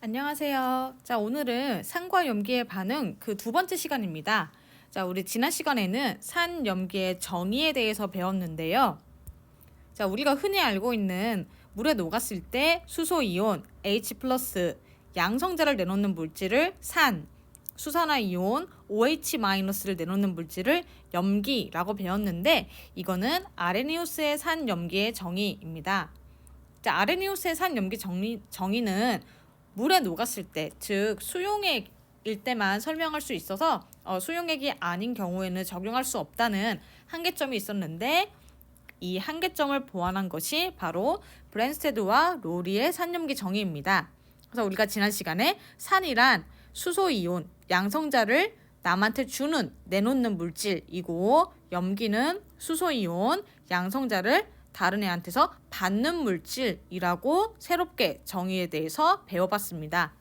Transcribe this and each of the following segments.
안녕하세요. 자, 오늘은 산과 염기의 반응 그 두 번째 시간입니다. 자, 우리 지난 시간에는 산, 염기의 정의에 대해서 배웠는데요. 자, 우리가 흔히 알고 있는 물에 녹았을 때 수소 이온 H 플러스 양성자를 내놓는 물질을 산, 수산화 이온 OH 마이너스를 내놓는 물질을 염기라고 배웠는데 이거는 아레니우스의 산, 염기의 정의입니다. 자, 아레니우스의 산, 염기 정의는 물에 녹았을 때, 즉 수용액일 때만 설명할 수 있어서 수용액이 아닌 경우에는 적용할 수 없다는 한계점이 있었는데 이 한계점을 보완한 것이 바로 브랜스테드와 로리의 산염기 정의입니다. 그래서 우리가 지난 시간에 산이란 수소이온, 양성자를 남한테 내놓는 물질이고 염기는 수소이온, 양성자를 다른 애한테서 받는 물질이라고 새롭게 정의에 대해서 배워봤습니다.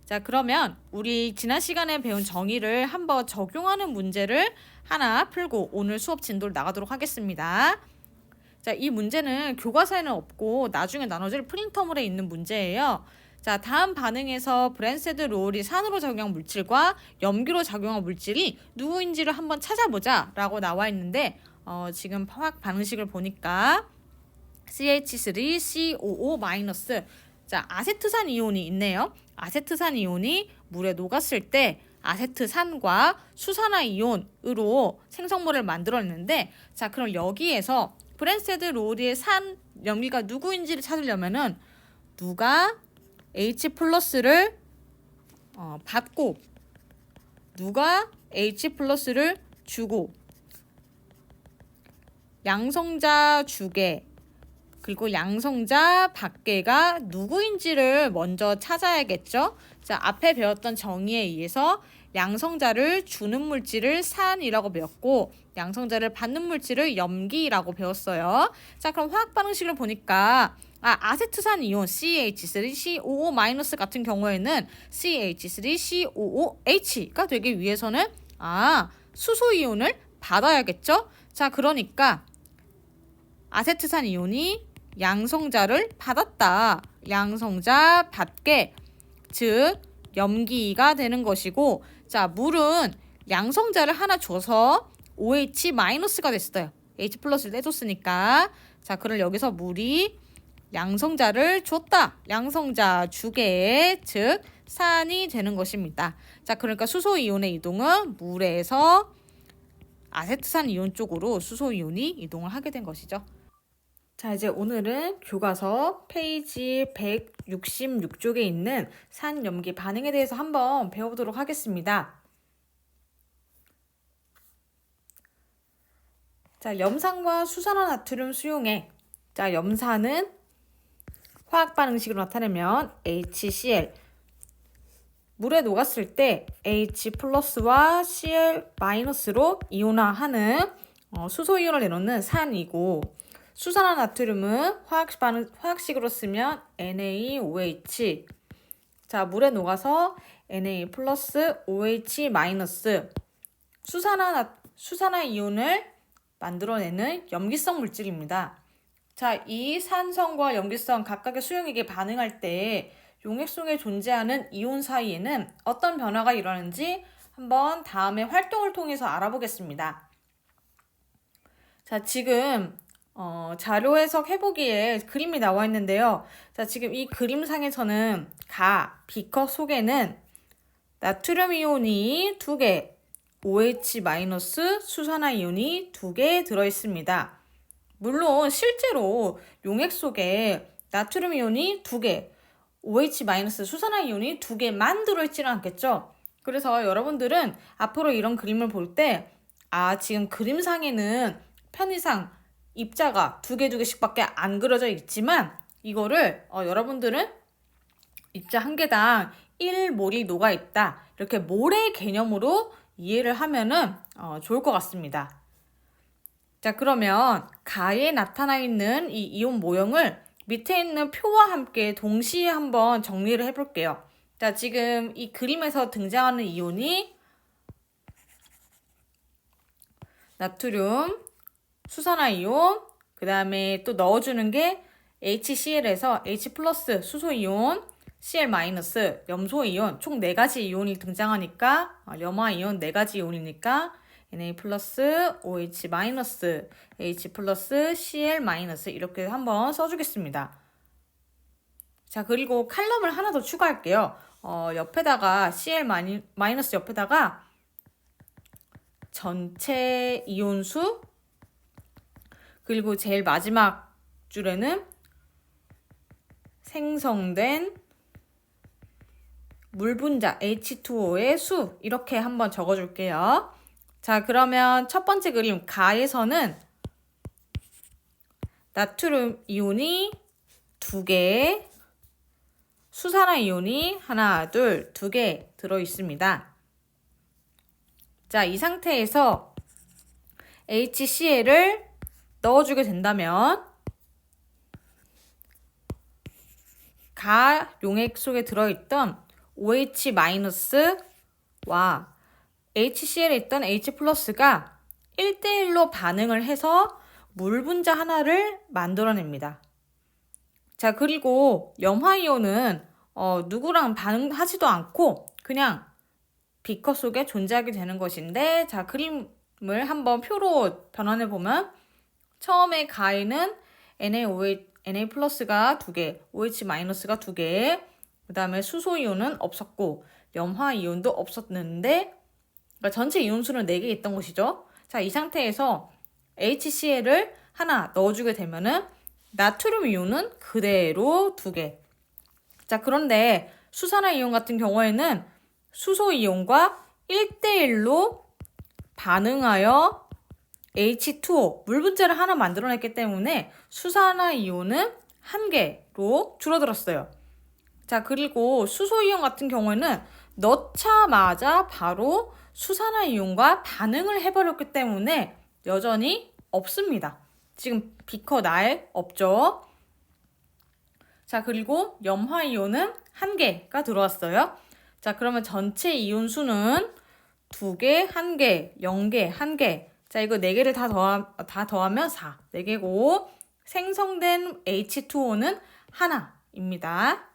자, 그러면 우리 지난 시간에 배운 정의를 한번 적용하는 문제를 하나 풀고 오늘 수업 진도를 나가도록 하겠습니다. 자, 이 문제는 교과서에는 없고 나중에 나눠질 프린터물에 있는 문제예요. 자, 다음 반응에서 브랜스테드 롤이 산으로 작용한 물질과 염기로 작용한 물질이 누구인지를 한번 찾아보자 라고 나와 있는데 지금 화학 반응식을 보니까 CH3COO- 자, 아세트산 이온이 있네요. 아세트산 이온이 물에 녹았을 때 아세트산과 수산화 이온으로 생성물을 만들어냈는데 자, 그럼 여기에서 브랜스테드 롤의 산 염기가 누구인지를 찾으려면은 누가 H 플러스를 받고 누가 H 플러스를 주고 양성자 주계 그리고 양성자 밖에가 누구인지를 먼저 찾아야겠죠. 자, 앞에 배웠던 정의에 의해서 양성자를 주는 물질을 산이라고 배웠고 양성자를 받는 물질을 염기라고 배웠어요. 자, 그럼 화학 반응식을 보니까 아세트산 이온 CH3COO- 같은 경우에는 CH3COOH가 되기 위해서는 수소 이온을 받아야겠죠. 자, 그러니까 아세트산 이온이 양성자를 받았다. 양성자 받게, 즉 염기가 되는 것이고, 자, 물은 양성자를 하나 줘서 OH-가 됐어요. H 플러스를 내줬으니까. 자, 그럼 여기서 물이 양성자를 줬다. 양성자 주게, 즉 산이 되는 것입니다. 자, 그러니까 수소 이온의 이동은 물에서 아세트산 이온 쪽으로 수소 이온이 이동을 하게 된 것이죠. 자, 이제 오늘은 교과서 페이지 166쪽에 있는 산염기 반응에 대해서 한번 배워보도록 하겠습니다. 자, 염산과 수산화 나트륨 수용액. 자, 염산은 화학 반응식으로 나타내면 HCl. 물에 녹았을 때 H 플러스와 Cl 마이너스로 이온화하는 수소 이온을 내놓는 산이고 수산화 나트륨은 화학식으로 쓰면 NaOH. 자, 물에 녹아서 Na 플러스 OH 마이너스. 수산화 이온을 만들어내는 염기성 물질입니다. 자, 이 산성과 염기성 각각의 수용액에 반응할 때 용액 속에 존재하는 이온 사이에는 어떤 변화가 일어나는지 한번 다음에 활동을 통해서 알아보겠습니다. 자, 지금 자료 해석 해보기에 그림이 나와 있는데요. 자, 지금 이 그림상에서는 비커 속에는 나트륨 이온이 2개, OH- 수산화 이온이 2개 들어있습니다. 물론 실제로 용액 속에 나트륨 이온이 2개, OH- 수산화 이온이 2개만 들어있지는 않겠죠. 그래서 여러분들은 앞으로 이런 그림을 볼 때 지금 그림상에는 편의상 입자가 2개씩밖에 안 그려져 있지만 이거를 여러분들은 입자 한 개당 1몰이 녹아있다. 이렇게 몰의 개념으로 이해를 하면은 좋을 것 같습니다. 자, 그러면 가에 나타나 있는 이 이온 모형을 밑에 있는 표와 함께 동시에 한번 정리를 해볼게요. 자, 지금 이 그림에서 등장하는 이온이 나트륨, 수산화 이온, 그 다음에 또 넣어주는 게 HCl에서 H 플러스 수소 이온, Cl-, 염소 이온 총 4가지 이온이 등장하니까 염화 이온 4가지 이온이니까 Na+, OH-, H+, Cl- 이렇게 한번 써주겠습니다. 자, 그리고 칼럼을 하나 더 추가할게요. 옆에다가 Cl- 옆에다가 전체 이온수, 그리고 제일 마지막 줄에는 생성된 물 분자 H2O의 수, 이렇게 한번 적어줄게요. 자, 그러면 첫 번째 그림 가에서는 나트륨 이온이 2개, 수산화 이온이 하나, 둘, 2개 들어있습니다. 자, 이 상태에서 HCl을 넣어주게 된다면 가 용액 속에 들어있던 OH-와 HCl에 있던 H+가 1대1로 반응을 해서 물 분자 하나를 만들어냅니다. 자, 그리고 염화이온은 누구랑 반응하지도 않고 그냥 비커 속에 존재하게 되는 것인데, 자, 그림을 한번 표로 변환해 보면 처음에 가에는 Na+가 2개, OH-가 2개, 그 다음에 수소이온은 없었고 염화이온도 없었는데, 그러니까 전체 이온수는 4개 있던 것이죠. 자, 이 상태에서 HCl을 하나 넣어주게 되면은 나트륨 이온은 그대로 2개. 자, 그런데 수산화 이온 같은 경우에는 수소 이온과 1대1로 반응하여 H2O, 물 분자를 하나 만들어냈기 때문에 수산화 이온은 1개로 줄어들었어요. 자, 그리고 수소 이온 같은 경우에는 넣자마자 바로 수산화 이온과 반응을 해버렸기 때문에 여전히 없습니다. 지금 비커 나에 없죠. 자, 그리고 염화 이온은 1개가 들어왔어요. 자, 그러면 전체 이온 수는 2개, 1개, 0개, 1개. 자, 이거 4개를 다 더하면 4. 4개고 생성된 H2O는 하나입니다.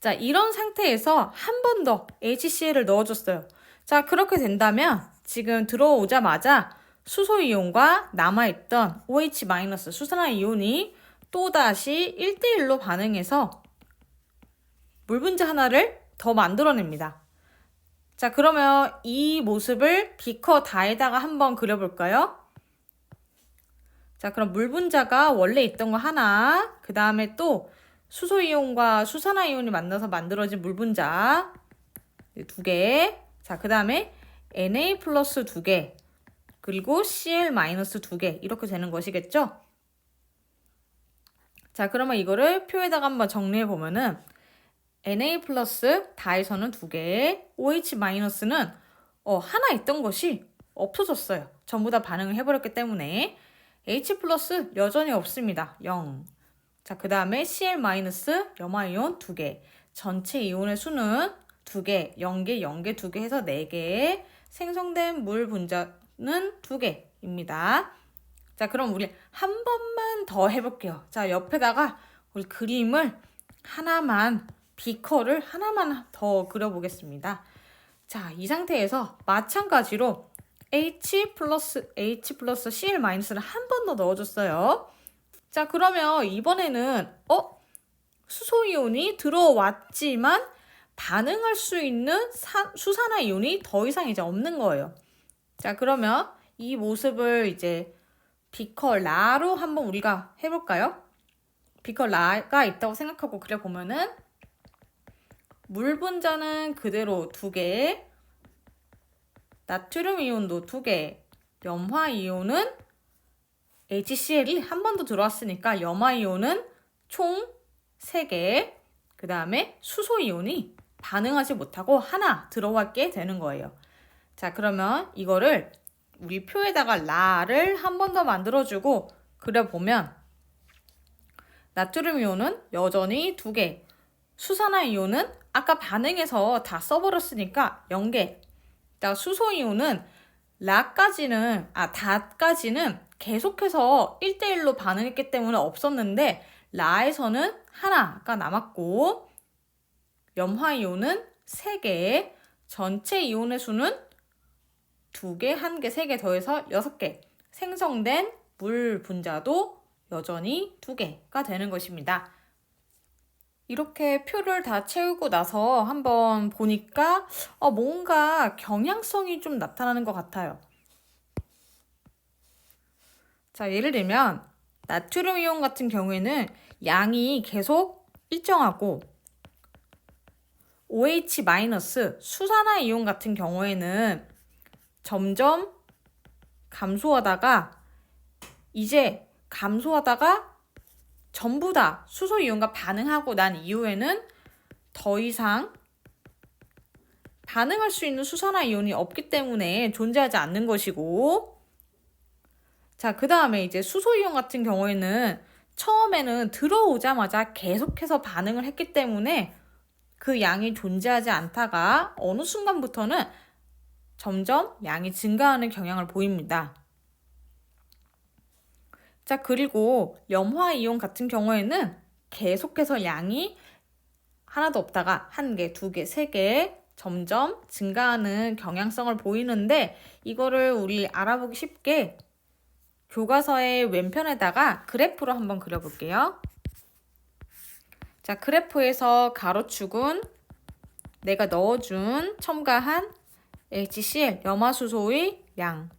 자, 이런 상태에서 한 번 더 HCl을 넣어줬어요. 자, 그렇게 된다면 지금 들어오자마자 수소이온과 남아있던 OH- 수산화 이온이 또다시 1대1로 반응해서 물 분자 하나를 더 만들어냅니다. 자, 그러면 이 모습을 비커 다에다가 한번 그려볼까요? 자, 그럼 물 분자가 원래 있던 거 하나, 그 다음에 또 수소이온과 수산화이온이 만나서 만들어진 물 분자 2개, 자, 그 다음에 Na+ 2개, 그리고 Cl- 2개, 이렇게 되는 것이겠죠? 자, 그러면 이거를 표에다가 한번 정리해 보면은 Na+ 다에서는 2개, OH-는 하나 있던 것이 없어졌어요. 전부 다 반응을 해버렸기 때문에 H+ 여전히 없습니다. 0. 자, 그 다음에 Cl- 염화이온 2개, 전체 이온의 수는 2개, 0개, 0개, 2개 해서 4개, 생성된 물 분자는 2개입니다. 자, 그럼 우리 한 번만 더 해볼게요. 자, 옆에다가 우리 그림을 비커를 하나만 더 그려보겠습니다. 자, 이 상태에서 마찬가지로 H+, Cl-를 한 번 더 넣어줬어요. 자, 그러면 이번에는 수소이온이 들어왔지만 반응할 수 있는 수산화 이온이 더 이상 이제 없는 거예요. 자, 그러면 이 모습을 이제 비커 라로 한번 우리가 해볼까요? 비커 라가 있다고 생각하고 그려보면은 물 분자는 그대로 2개, 나트륨 이온도 2개, 염화 이온은 HCl이 한 번 더 들어왔으니까 염화 이온은 총 3개, 그 다음에 수소 이온이 반응하지 못하고 하나 들어왔게 되는 거예요. 자, 그러면 이거를 우리 표에다가 라를 한 번 더 만들어주고 그려보면 나트륨 이온은 여전히 2개, 수산화 이온은 아까 반응해서 다 써버렸으니까 0개. 자, 수소 이온은 다까지는 계속해서 1대1로 반응했기 때문에 없었는데 라에서는 하나가 남았고 염화이온은 3개, 전체 이온의 수는 2개, 1개, 3개 더해서 6개, 생성된 물 분자도 여전히 2개가 되는 것입니다. 이렇게 표를 다 채우고 나서 한번 보니까 뭔가 경향성이 좀 나타나는 것 같아요. 자, 예를 들면 나트륨 이온 같은 경우에는 양이 계속 일정하고 OH- 수산화 이온 같은 경우에는 점점 감소하다가 이제 감소하다가 전부 다 수소 이온과 반응하고 난 이후에는 더 이상 반응할 수 있는 수산화 이온이 없기 때문에 존재하지 않는 것이고, 자, 그 다음에 이제 수소 이온 같은 경우에는 처음에는 들어오자마자 계속해서 반응을 했기 때문에 그 양이 존재하지 않다가 어느 순간부터는 점점 양이 증가하는 경향을 보입니다. 자, 그리고 염화이온 같은 경우에는 계속해서 양이 하나도 없다가 1개, 2개, 3개 점점 증가하는 경향성을 보이는데, 이거를 우리 알아보기 쉽게 교과서의 왼편에다가 그래프로 한번 그려볼게요. 자, 그래프에서 가로축은 내가 넣어준 첨가한 HCl, 염화수소의 양,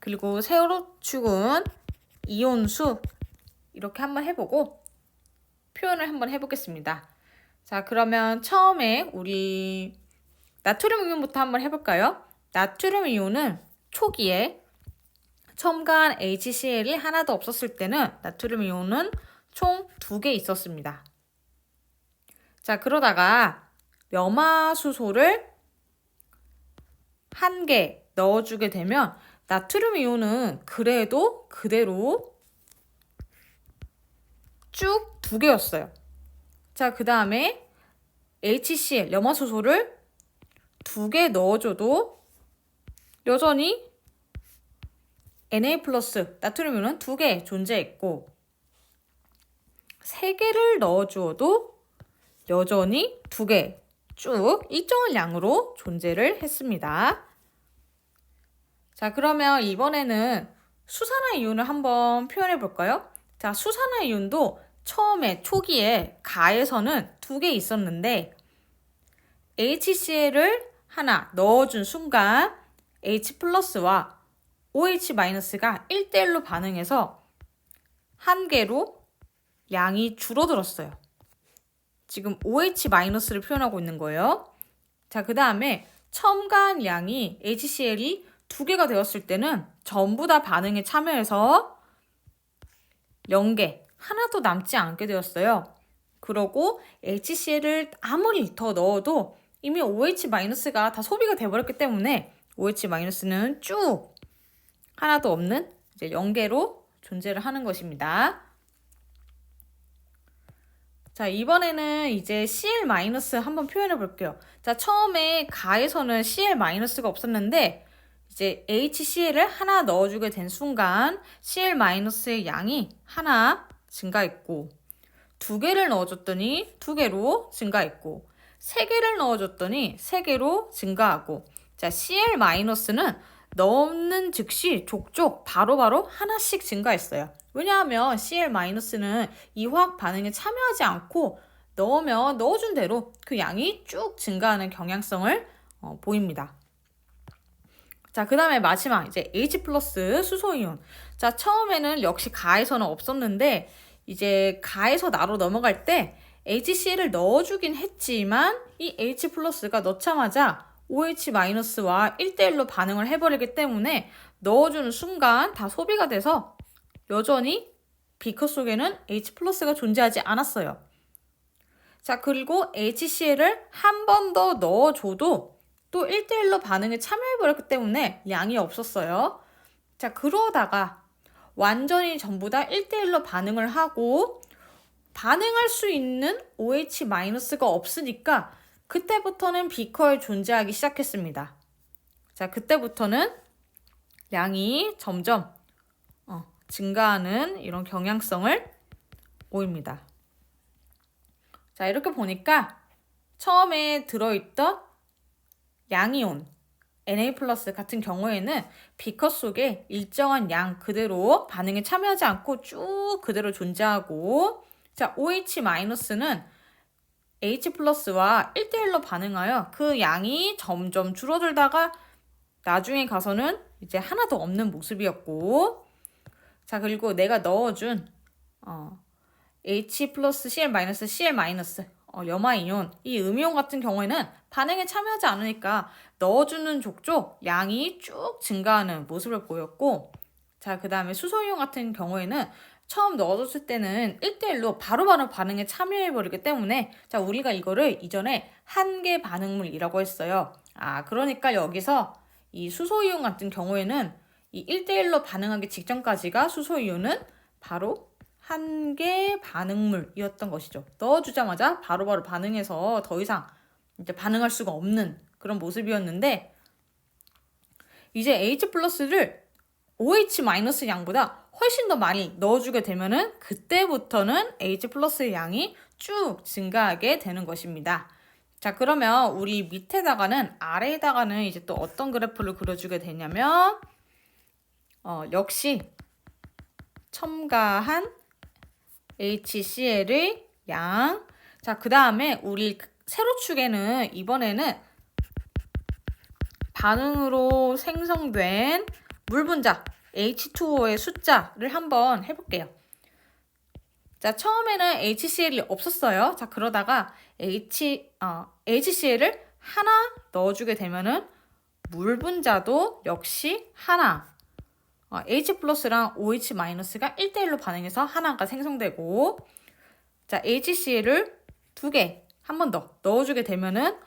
그리고 세로축은 이온수, 이렇게 한번 해보고 표현을 한번 해보겠습니다. 자, 그러면 처음에 우리 나트륨 이온부터 한번 해볼까요? 나트륨 이온은 초기에 첨가한 HCl이 하나도 없었을 때는 나트륨 이온은 총 2개 있었습니다. 자, 그러다가 염화수소를 1개 넣어주게 되면 나트륨 이온은 그래도 그대로 쭉 2개였어요. 자, 그 다음에 HCl, 염화수소를 2개 넣어줘도 여전히 Na+, 나트륨 이온은 2개 존재했고, 3개를 넣어주어도 여전히 2개 쭉 일정한 양으로 존재를 했습니다. 자, 그러면 이번에는 수산화 이온을 한번 표현해 볼까요? 자, 수산화 이온도 처음에 초기에 가에서는 2개 있었는데 HCl을 하나 넣어준 순간 H+와 OH-가 1대1로 반응해서 1개로 양이 줄어들었어요. 지금 OH-를 표현하고 있는 거예요. 자, 그 다음에 첨가한 양이 HCl이 2개가 되었을 때는 전부 다 반응에 참여해서 0개, 하나도 남지 않게 되었어요. 그러고 HCl을 아무리 더 넣어도 이미 OH-가 다 소비가 돼버렸기 때문에 OH-는 쭉 하나도 없는 이제 0개로 존재를 하는 것입니다. 자, 이번에는 이제 Cl- 한번 표현해 볼게요. 자, 처음에 가에서는 Cl-가 없었는데 이제 HCl을 하나 넣어주게 된 순간 Cl-의 양이 하나 증가했고, 2개를 넣어줬더니 2개로 증가했고, 3개를 넣어줬더니 3개로 증가하고, 자, Cl-는 넣는 즉시 족족 바로바로 하나씩 증가했어요. 왜냐하면 Cl-는 이 화학 반응에 참여하지 않고 넣으면 넣어준 대로 그 양이 쭉 증가하는 경향성을 보입니다. 자, 그 다음에 마지막 이제 H+ 수소이온. 자, 처음에는 역시 가에서는 없었는데 이제 가에서 나로 넘어갈 때 HCl을 넣어주긴 했지만 이 H+가 넣자마자 OH-와 1대1로 반응을 해버리기 때문에 넣어주는 순간 다 소비가 돼서 여전히 비커 속에는 H+가 존재하지 않았어요. 자, 그리고 HCl을 한 번 더 넣어줘도 또 1대1로 반응에 참여해버렸기 때문에 양이 없었어요. 자, 그러다가 완전히 전부 다 1대1로 반응을 하고 반응할 수 있는 OH-가 없으니까 그때부터는 비커에 존재하기 시작했습니다. 자, 그때부터는 양이 점점 증가하는 이런 경향성을 5입니다. 자, 이렇게 보니까 처음에 들어있던 양이온 Na+ 같은 경우에는 비커 속에 일정한 양 그대로 반응에 참여하지 않고 쭉 그대로 존재하고, 자, OH-는 H+와 1대1로 반응하여 그 양이 점점 줄어들다가 나중에 가서는 이제 하나도 없는 모습이었고, 자, 그리고 내가 넣어준 H+Cl-Cl- 염화이온, 이 음이온 같은 경우에는 반응에 참여하지 않으니까 넣어주는 족족 양이 쭉 증가하는 모습을 보였고, 자, 그 다음에 수소이온 같은 경우에는 처음 넣어줬을 때는 1대1로 바로바로 반응에 참여해버리기 때문에, 자, 우리가 이거를 이전에 한계 반응물이라고 했어요. 그러니까 여기서 이 수소이온 같은 경우에는 이 1대1로 반응하기 직전까지가 수소이온은 바로 한계 반응물이었던 것이죠. 넣어주자마자 바로바로 반응해서 더 이상 이제 반응할 수가 없는 그런 모습이었는데, 이제 H+를 OH- 양보다 훨씬 더 많이 넣어주게 되면은 그때부터는 H+의 양이 쭉 증가하게 되는 것입니다. 자, 그러면 우리 밑에다가는, 아래에다가는 이제 또 어떤 그래프를 그려주게 되냐면, 역시 첨가한 HCl의 양. 자, 그 다음에 우리 세로축에는 이번에는 반응으로 생성된 물 분자 H2O의 숫자를 한번 해볼게요. 자, 처음에는 HCl이 없었어요. 자, 그러다가 HCl을 하나 넣어주게 되면은 물 분자도 역시 하나, H+랑 OH-가 1대1로 반응해서 하나가 생성되고, 자, HCl을 2개 한 번 더 넣어주게 되면은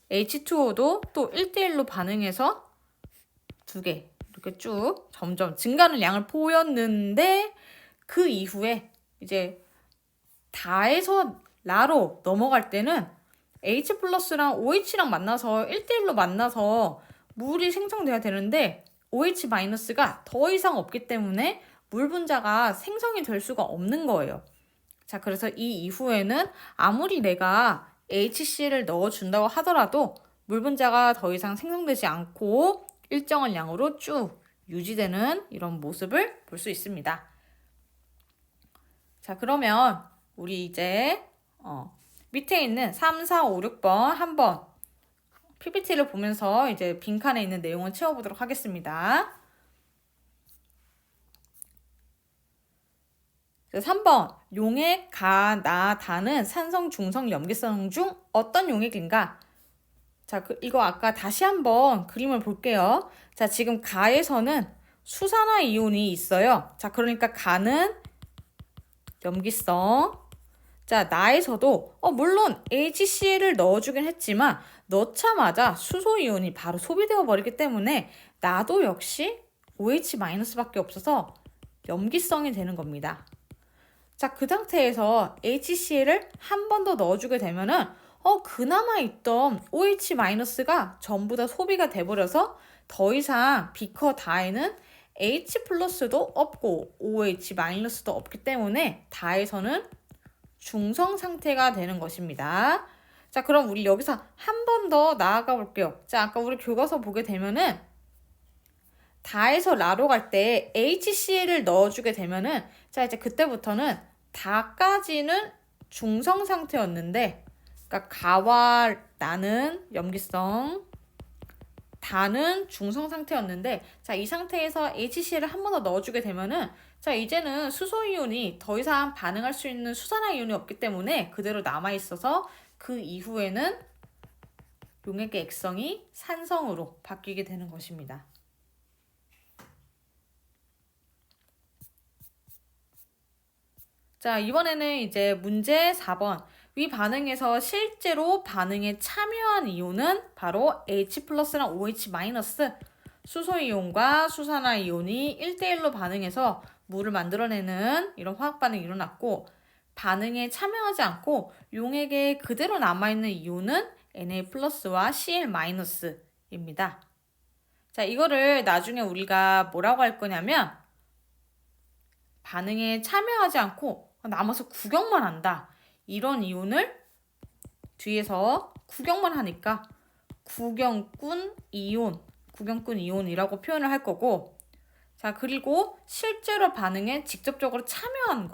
H2O도 또 1대1로 반응해서 2개 이렇게 쭉 점점 증가하는 양을 보였는데, 그 이후에 이제 다에서 라로 넘어갈 때는 H+랑 OH랑 만나서 1대1로 만나서 물이 생성돼야 되는데, OH-가 더 이상 없기 때문에 물 분자가 생성이 될 수가 없는 거예요. 자, 그래서 이 이후에는 아무리 내가 HCl을 넣어준다고 하더라도 물 분자가 더 이상 생성되지 않고 일정한 양으로 쭉 유지되는 이런 모습을 볼 수 있습니다. 자, 그러면 우리 이제 밑에 있는 3, 4, 5, 6번 한번 PPT를 보면서 이제 빈칸에 있는 내용을 채워보도록 하겠습니다. 3번, 용액, 가, 나, 다는 산성, 중성, 염기성 중 어떤 용액인가? 자, 이거 아까 다시 한번 그림을 볼게요. 자, 지금 가에서는 수산화 이온이 있어요. 자, 그러니까 가는 염기성. 자, 나에서도 물론 HCl을 넣어주긴 했지만 넣자마자 수소이온이 바로 소비되어 버리기 때문에 나도 역시 OH-밖에 없어서 염기성이 되는 겁니다. 자, 그 상태에서 HCl을 한 번 더 넣어주게 되면은 그나마 있던 OH-가 전부 다 소비가 돼버려서 더 이상 비커 다에는 H+도 없고 OH-도 없기 때문에 다에서는 중성 상태가 되는 것입니다. 자, 그럼 우리 여기서 한 번 더 나아가 볼게요. 자, 아까 우리 교과서 보게 되면은 다에서 라로 갈 때 HCl을 넣어주게 되면은, 자, 이제 그때부터는 다까지는 중성 상태였는데, 그러니까 가와 나는 염기성, 다는 중성 상태였는데, 자, 이 상태에서 HCl을 한 번 더 넣어주게 되면은, 자, 이제는 수소이온이 더 이상 반응할 수 있는 수산화 이온이 없기 때문에 그대로 남아있어서 그 이후에는 용액의 액성이 산성으로 바뀌게 되는 것입니다. 자, 이번에는 이제 문제 4번. 위 반응에서 실제로 반응에 참여한 이온은 바로 H+랑 OH-, 수소이온과 수산화이온이 1대1로 반응해서 물을 만들어내는 이런 화학 반응이 일어났고, 반응에 참여하지 않고 용액에 그대로 남아있는 이온은 Na+와 Cl-입니다. 자, 이거를 나중에 우리가 뭐라고 할 거냐면, 반응에 참여하지 않고 남아서 구경만 한다. 이런 이온을 뒤에서 구경만 하니까 구경꾼 이온이라고 표현을 할 거고, 자, 그리고 실제로 반응에 직접적으로 참여한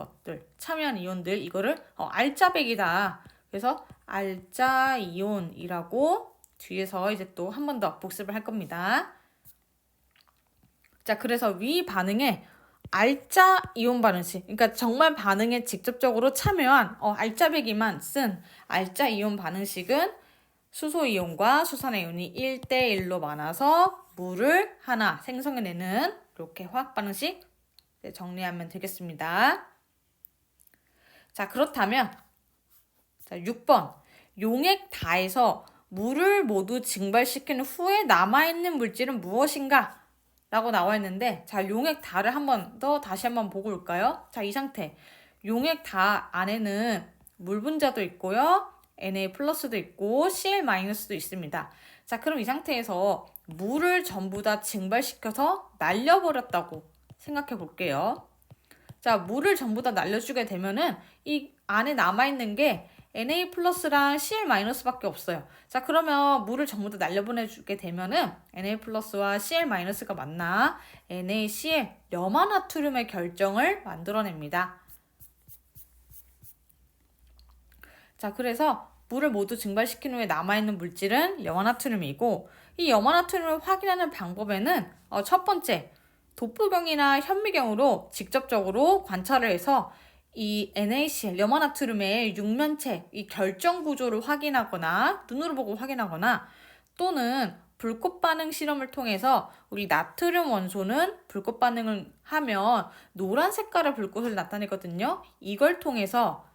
이온들, 이거를 알짜배기다. 그래서 알짜 이온이라고 뒤에서 이제 또 한 번 더 복습을 할 겁니다. 자, 그래서 위 반응에 알짜 이온 반응식, 그러니까 정말 반응에 직접적으로 참여한 알짜배기만 쓴 알짜 이온 반응식은 수소 이온과 수산화 이온이 1대1로 많아서 물을 하나 생성해내는 이렇게 화학 반응식 정리하면 되겠습니다. 자, 그렇다면 자, 6번 용액다에서 물을 모두 증발시킨 후에 남아있는 물질은 무엇인가? 라고 나와 있는데, 자, 용액다를 다시 한번 보고 올까요? 자, 이 상태. 용액다 안에는 물 분자도 있고요. Na 플러스도 있고 Cl 마이너스도 있습니다. 자, 그럼 이 상태에서 물을 전부 다 증발시켜서 날려버렸다고 생각해 볼게요. 자, 물을 전부 다 날려주게 되면은 이 안에 남아있는 게 Na 플러스랑 Cl 마이너스밖에 없어요. 자, 그러면 물을 전부 다 날려보내주게 되면은 Na 플러스와 Cl 마이너스가 만나 NaCl 염화나트륨의 결정을 만들어냅니다. 자, 그래서 물을 모두 증발시킨 후에 남아있는 물질은 염화나트륨이고, 이 염화나트륨을 확인하는 방법에는 첫 번째, 도프경이나 현미경으로 직접적으로 관찰을 해서 이 NaCl, 염화나트륨의 육면체, 이 결정 구조를 확인하거나 눈으로 보고 확인하거나, 또는 불꽃 반응 실험을 통해서 우리 나트륨 원소는 불꽃 반응을 하면 노란 색깔의 불꽃을 나타내거든요. 이걸 통해서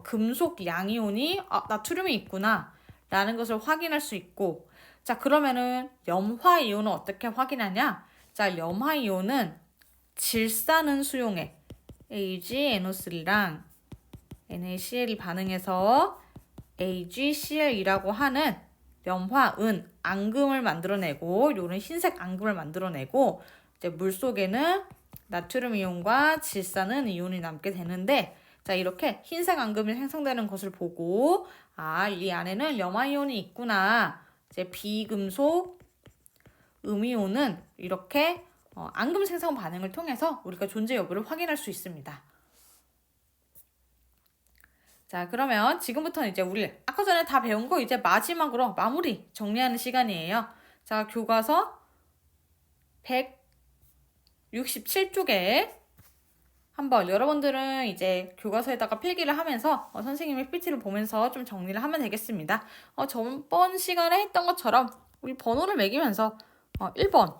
금속 양이온이 나트륨이 있구나 라는 것을 확인할 수 있고, 자, 그러면은 염화이온은 어떻게 확인하냐? 자, 염화이온은 질산은 수용액 AgNO3랑 NaCl이 반응해서 AgCl이라고 하는 염화은 앙금을 만들어내고, 요런 흰색 앙금을 만들어내고, 이제 물 속에는 나트륨 이온과 질산은 이온이 남게 되는데, 자, 이렇게 흰색 앙금이 생성되는 것을 보고, 이 안에는 염화이온이 있구나. 이제 비금속 음이온은 이렇게 앙금 생성 반응을 통해서 우리가 존재 여부를 확인할 수 있습니다. 자, 그러면 지금부터는 이제 우리 아까 전에 다 배운 거 이제 마지막으로 마무리 정리하는 시간이에요. 자, 교과서 167쪽에 한번 여러분들은 이제 교과서에다가 필기를 하면서 선생님의 PPT를 보면서 좀 정리를 하면 되겠습니다. 저번 시간에 했던 것처럼 우리 번호를 매기면서 1번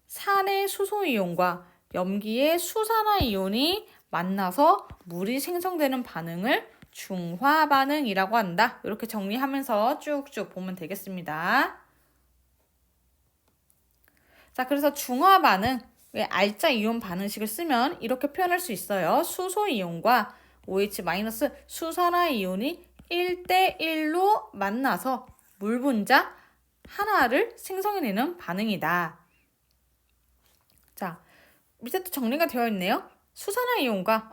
산의 수소이온과 염기의 수산화이온이 만나서 물이 생성되는 반응을 중화 반응이라고 한다. 이렇게 정리하면서 쭉쭉 보면 되겠습니다. 자, 그래서 중화 반응, 알짜 이온 반응식을 쓰면 이렇게 표현할 수 있어요. 수소 이온과 OH- 수산화 이온이 1대1로 만나서 물 분자 하나를 생성해내는 반응이다. 자, 밑에 또 정리가 되어 있네요. 수소 이온과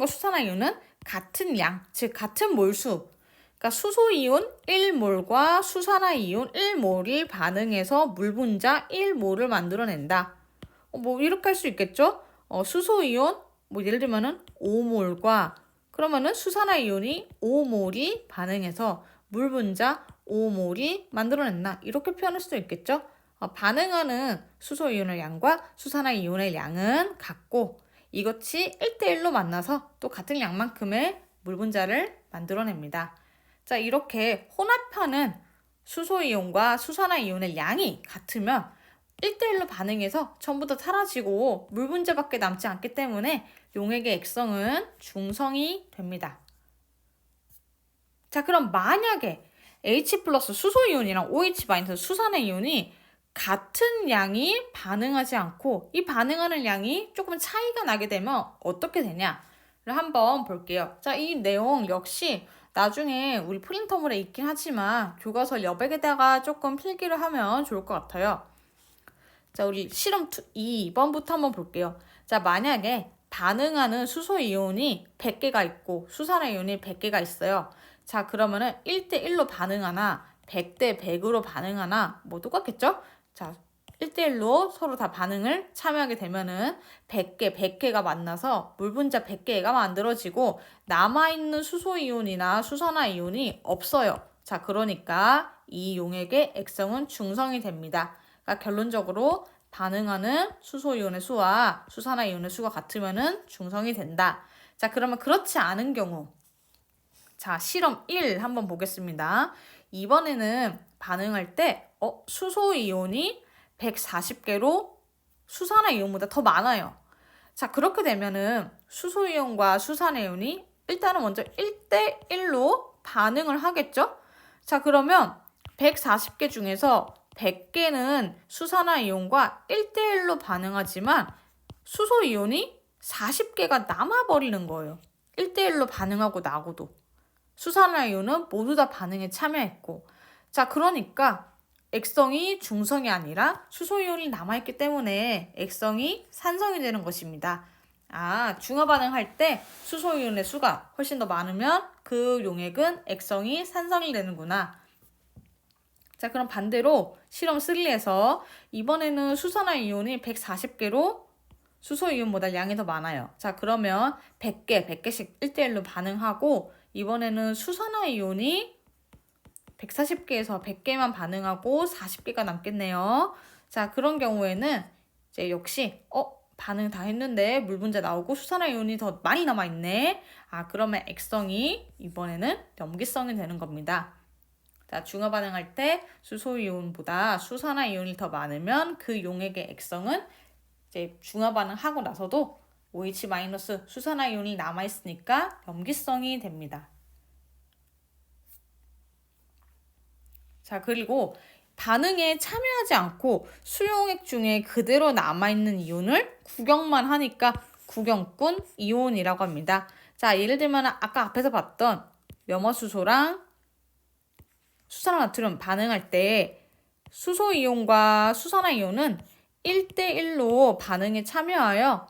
수산화 이온은 같은 양, 즉 같은 몰수. 그러니까 수소 이온 1몰과 수산화 이온 1몰이 반응해서 물 분자 1몰을 만들어낸다. 뭐 이렇게 할 수 있겠죠? 수소 이온 예를 들면은 5몰과 그러면은 수산화 이온이 5몰이 반응해서 물 분자 5몰이 만들어낸다. 이렇게 표현할 수도 있겠죠? 반응하는 수소 이온의 양과 수산화 이온의 양은 같고, 이것이 1대1로 만나서 또 같은 양만큼의 물 분자를 만들어냅니다. 자, 이렇게 혼합하는 수소 이온과 수산화 이온의 양이 같으면 1대1로 반응해서 전부 다 사라지고 물 분자밖에 남지 않기 때문에 용액의 액성은 중성이 됩니다. 자, 그럼 만약에 H 플러스 수소 이온이랑 OH 마이너스 수산화 이온이 같은 양이 반응하지 않고 이 반응하는 양이 조금 차이가 나게 되면 어떻게 되냐를 한번 볼게요. 자, 이 내용 역시 나중에 우리 프린터물에 있긴 하지만 교과서 여백에다가 조금 필기를 하면 좋을 것 같아요. 자, 우리 실험 2번부터 한번 볼게요. 자, 만약에 반응하는 수소 이온이 100개가 있고 수산화 이온이 100개가 있어요. 자, 그러면은 1대1로 반응하나 100대 100으로 반응하나 뭐 똑같겠죠? 자, 1대1로 서로 다 반응을 참여하게 되면은 100개가 만나서 물 분자 100개가 만들어지고 남아있는 수소 이온이나 수산화 이온이 없어요. 자, 그러니까 이 용액의 액성은 중성이 됩니다. 그러니까 결론적으로 반응하는 수소 이온의 수와 수산화 이온의 수가 같으면은 중성이 된다. 자, 그러면 그렇지 않은 경우. 자, 실험 1 한번 보겠습니다. 이번에는 반응할 때 수소 이온이 140개로 수산화 이온보다 더 많아요. 자, 그렇게 되면은 수소 이온과 수산화 이온이 일단은 먼저 1대1로 반응을 하겠죠? 자, 그러면 140개 중에서 100개는 수산화 이온과 1대1로 반응하지만 수소 이온이 40개가 남아버리는 거예요. 1대1로 반응하고 나고도. 수산화 이온은 모두 다 반응에 참여했고. 자, 그러니까 액성이 중성이 아니라 수소 이온이 남아있기 때문에 액성이 산성이 되는 것입니다. 중화 반응할 때 수소 이온의 수가 훨씬 더 많으면 그 용액은 액성이 산성이 되는구나. 자, 그럼 반대로 실험 3에서 이번에는 수산화 이온이 140개로 수소 이온보다 양이 더 많아요. 자, 그러면 100개씩 1대1로 반응하고 이번에는 수산화 이온이 140개에서 100개만 반응하고 40개가 남겠네요. 자, 그런 경우에는 이제 역시 반응 다 했는데 물 분자 나오고 수산화 이온이 더 많이 남아있네. 그러면 액성이 이번에는 염기성이 되는 겁니다. 자, 중화 반응할 때 수소 이온보다 수산화 이온이 더 많으면 그 용액의 액성은 이제 중화 반응하고 나서도 OH- 수산화 이온이 남아있으니까 염기성이 됩니다. 자, 그리고 반응에 참여하지 않고 수용액 중에 그대로 남아있는 이온을 구경만 하니까 구경꾼 이온이라고 합니다. 자, 예를 들면 아까 앞에서 봤던 염화수소랑 수산화나트륨 반응할 때 수소 이온과 수산화 이온은 1대1로 반응에 참여하여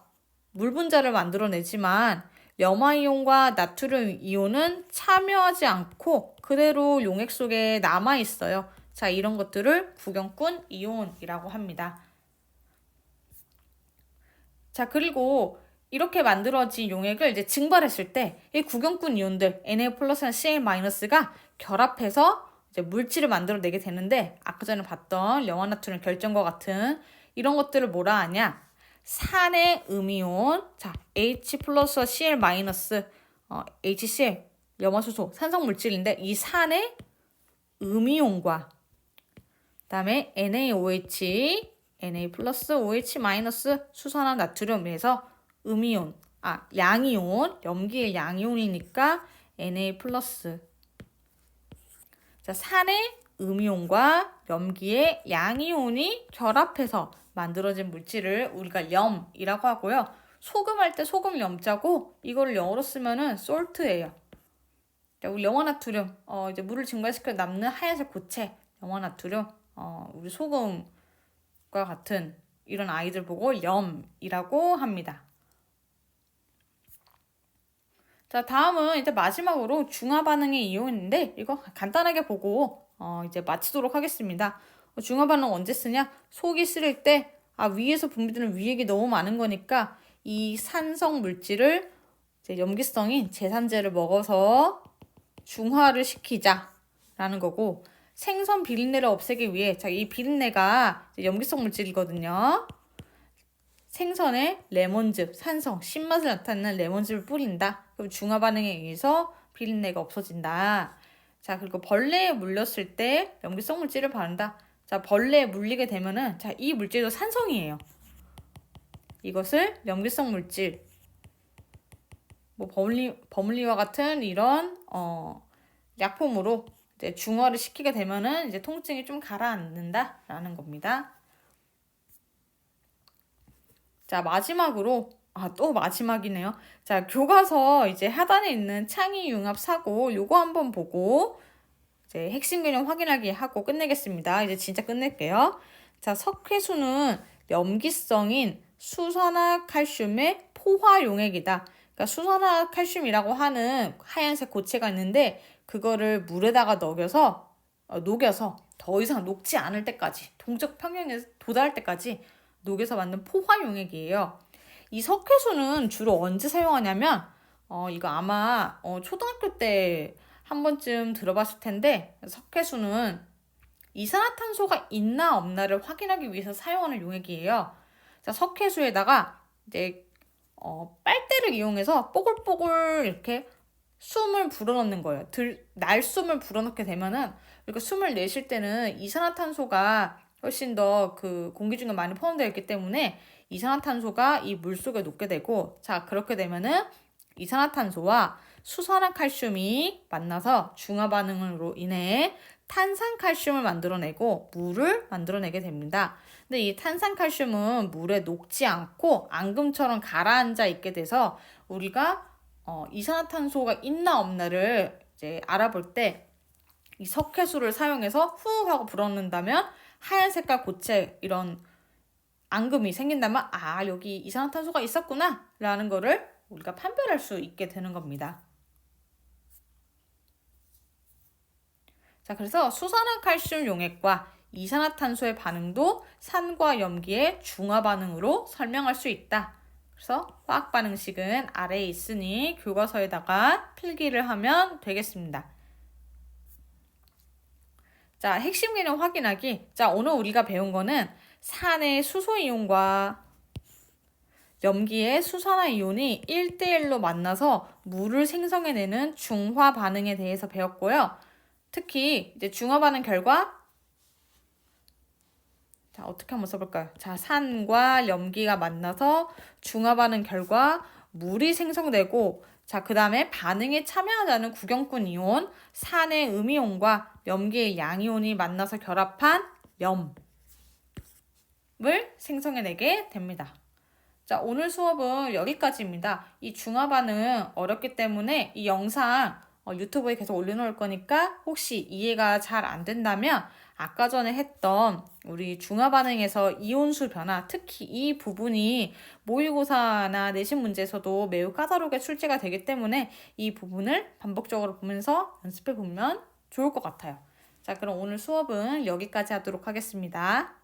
물 분자를 만들어내지만 염화이온과 나트륨 이온은 참여하지 않고 그대로 용액 속에 남아있어요. 자, 이런 것들을 구경꾼 이온이라고 합니다. 자, 그리고 이렇게 만들어진 용액을 이제 증발했을 때 이 구경꾼 이온들 Na+랑 Cl-가 결합해서 이제 물질을 만들어내게 되는데 아까 전에 봤던 염화나트륨 결정과 같은 이런 것들을 뭐라 하냐? 산의 음이온, 자, H+와 Cl-, HCl, 염화수소, 산성 물질인데 이 산의 음이온과 그다음에 NaOH, Na+, OH- 수산화 나트륨에서 음이온, 양이온, 염기의 양이온이니까 Na+. 자, 산의 음이온과 염기의 양이온이 결합해서 만들어진 물질을 우리가 염이라고 하고요. 소금 할 때 소금 염자고 이거를 영어로 쓰면은 salt예요. 자, 우리 염화나트륨 이제 물을 증발시켜 남는 하얀색 고체 염화나트륨 우리 소금과 같은 이런 아이들 보고 염이라고 합니다. 자, 다음은 이제 마지막으로 중화 반응의 이온인데 이거 간단하게 보고 이제 마치도록 하겠습니다. 중화 반응 언제 쓰냐? 속이 쓰릴 때 위에서 분비되는 위액이 너무 많은 거니까 이 산성 물질을 이제 염기성인 제산제를 먹어서 중화를 시키자라는 거고 생선 비린내를 없애기 위해 자, 이 비린내가 염기성 물질이거든요. 생선에 레몬즙, 산성, 신맛을 나타내는 레몬즙을 뿌린다. 그럼 중화 반응에 의해서 비린내가 없어진다. 자, 그리고 벌레에 물렸을 때 염기성 물질을 바른다. 자, 벌레에 물리게 되면은 자, 이 물질도 산성이에요. 이것을 염기성 물질, 뭐 버물리와 같은 이런 약품으로 이제 중화를 시키게 되면은 이제 통증이 좀 가라앉는다라는 겁니다. 자, 마지막으로 또 마지막이네요. 자, 교과서 이제 하단에 있는 창의융합 사고 요거 한번 보고 이제 핵심 개념 확인하기 하고 끝내겠습니다. 이제 진짜 끝낼게요. 자, 석회수는 염기성인 수산화 칼슘의 포화용액이다. 그러니까 수산화칼슘이라고 하는 하얀색 고체가 있는데 그거를 물에다가 녹여서 더 이상 녹지 않을 때까지 동적 평형에 도달할 때까지 녹여서 만든 포화용액이에요. 이 석회수는 주로 언제 사용하냐면 이거 아마 초등학교 때 한 번쯤 들어봤을 텐데 석회수는 이산화탄소가 있나 없나를 확인하기 위해서 사용하는 용액이에요. 자, 석회수에다가 이제 빨대를 이용해서 뽀글뽀글 이렇게 숨을 불어넣는 거예요. 날숨을 불어넣게 되면은 이렇게 숨을 내쉴 때는 이산화탄소가 훨씬 더 그 공기 중에 많이 포함되어 있기 때문에 이산화탄소가 이 물속에 녹게 되고, 자, 그렇게 되면은 이산화탄소와 수산화칼슘이 만나서 중화 반응으로 인해 탄산칼슘을 만들어내고 물을 만들어내게 됩니다. 근데 이 탄산칼슘은 물에 녹지 않고 앙금처럼 가라앉아 있게 돼서 우리가 이산화탄소가 있나 없나를 이제 알아볼 때 이 석회수를 사용해서 후 하고 불어넣는다면 하얀 색깔 고체 이런 앙금이 생긴다면 여기 이산화탄소가 있었구나 라는 거를 우리가 판별할 수 있게 되는 겁니다. 자, 그래서 수산화칼슘 용액과 이산화탄소의 반응도 산과 염기의 중화 반응으로 설명할 수 있다. 그래서 화학 반응식은 아래에 있으니 교과서에다가 필기를 하면 되겠습니다. 자, 핵심 개념 확인하기. 자, 오늘 우리가 배운 거는 산의 수소이온과 염기의 수산화이온이 1대1로 만나서 물을 생성해내는 중화 반응에 대해서 배웠고요. 특히 이제 중화 반응 결과, 자, 어떻게 한번 써볼까요? 자, 산과 염기가 만나서 중화 반응 결과 물이 생성되고, 자, 그 다음에 반응에 참여하지 않은 구경꾼 이온, 산의 음이온과 염기의 양이온이 만나서 결합한 염을 생성해내게 됩니다. 자, 오늘 수업은 여기까지입니다. 이 중화 반응 어렵기 때문에 이 영상 유튜브에 계속 올려놓을 거니까 혹시 이해가 잘 안 된다면 아까 전에 했던 우리 중화 반응에서 이온수 변화, 특히 이 부분이 모의고사나 내신 문제에서도 매우 까다롭게 출제가 되기 때문에 이 부분을 반복적으로 보면서 연습해 보면 좋을 것 같아요. 자, 그럼 오늘 수업은 여기까지 하도록 하겠습니다.